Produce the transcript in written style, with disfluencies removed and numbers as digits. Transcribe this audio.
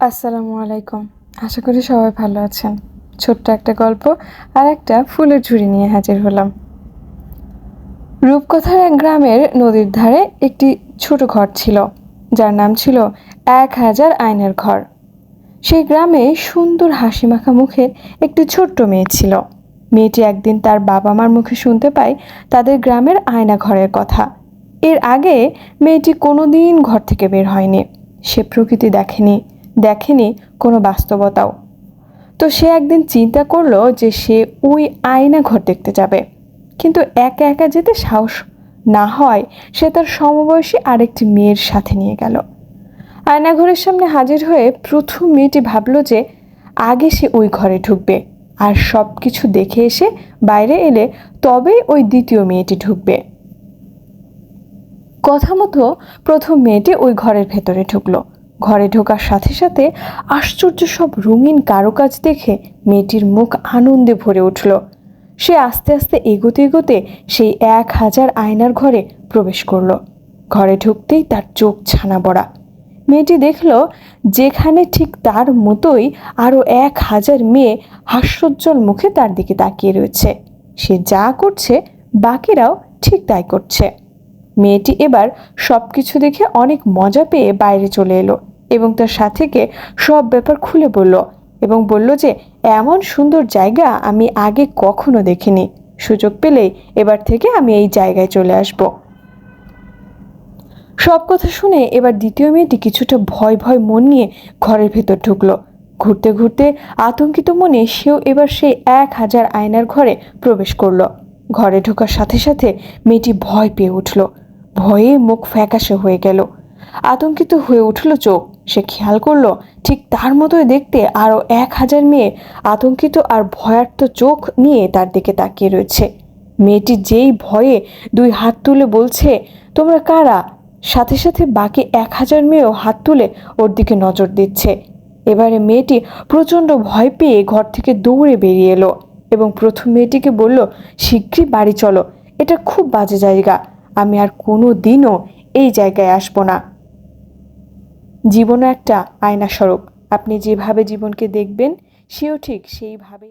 আসসালামু আলাইকুম। আশা করি সবাই ভালো আছেন। ছোট্ট একটা গল্প আর একটা ফুলের ঝুড়ি নিয়ে হাজির হলাম। রূপকথার এক গ্রামের নদীর ধারে একটি ছোট ঘর ছিল, যার নাম ছিল 1000 আয়নার ঘর। সেই গ্রামে সুন্দর হাসিমাখা মুখের একটি ছোট্ট মেয়ে ছিল। মেয়েটি একদিন তার বাবা মার মুখে শুনতে পায় তাদের গ্রামের আয়না ঘরের কথা। এর আগে মেয়েটি কোনোদিন ঘর থেকে বের হয়নি। সে প্রকৃতি দেখেনি কোনো বাস্তবতাও। তো সে একদিন চিন্তা করলো যে সে ওই আয়না ঘর দেখতে যাবে, কিন্তু একা একা যেতে সাহস না হয় সে তার সমবয়সী আরেকটি মেয়ের সাথে নিয়ে গেল। আয়নাঘরের সামনে হাজির হয়ে প্রথম মেয়েটি ভাবল যে আগে সে ওই ঘরে ঢুকবে, আর সব কিছু দেখে এসে বাইরে এলে তবেই ওই দ্বিতীয় মেয়েটি ঢুকবে। কথা মতো প্রথম মেয়েটি ওই ঘরের ভেতরে ঢুকলো। ঘরে ঢোকার সাথে সাথে আশ্চর্য সব রঙিন কারুকাজ দেখে মেয়েটির মুখ আনন্দে ভরে উঠল। সে আস্তে আস্তে এগোতে এগোতে সেই 1000 আয়নার ঘরে প্রবেশ করলো। ঘরে ঢুকতেই তার চোখ ছানা বড়া। মেয়েটি দেখল যেখানে ঠিক তার মতোই আরও 1000 মেয়ে হাস্যোজ্জ্বল মুখে তার দিকে তাকিয়ে রয়েছে। সে যা করছে বাকিরাও ঠিক তাই করছে। মেয়েটি এবার সব কিছু দেখে অনেক মজা পেয়ে বাইরে চলে এলো এবং তার সাথীকে সব ব্যাপার খুলে বলল এবং বলল যে এমন সুন্দর জায়গা আমি আগে কখনো দেখিনি। সুযোগ পেলেই এবার থেকে আমি এই জায়গায় চলে আসব। সব কথা শুনে এবার দ্বিতীয় মেয়েটি কিছুটা ভয় ভয় মন নিয়ে ঘরের ভেতর ঢুকলো। ঘুরতে ঘুরতে আতঙ্কিত মনে সেও এবার সেই 1000 আয়নার ঘরে প্রবেশ করলো। ঘরে ঢোকার সাথে সাথে মেয়েটি ভয় পেয়ে উঠল। ভয়ে মুখ ফ্যাকাশে হয়ে গেল, আতঙ্কিত হয়ে উঠল চোখ। সে খেয়াল করলো ঠিক তার মতোই দেখতে আরও 1000 মেয়ে আতঙ্কিত আর ভয়ার্ত চোখ নিয়ে তার দিকে তাকিয়ে রয়েছে। মেয়েটি যেই ভয়ে 2 হাত তুলে বলছে, তোমরা কারা? সাথে সাথে বাকি 1000 মেয়েও হাত তুলে ওর দিকে নজর দিচ্ছে। এবারে মেয়েটি প্রচণ্ড ভয় পেয়ে ঘর থেকে দৌড়ে বেরিয়ে এলো এবং প্রথম মেয়েটিকে বলল, শিগগিরই বাড়ি চলো, এটা খুব বাজে জায়গা, আমি আর কোনো দিনও এই জায়গায় আসবো না। জীবনও একটা আয়না স্বরূপ, আপনি যেভাবে জীবনকে দেখবেন সেও ঠিক সেইভাবে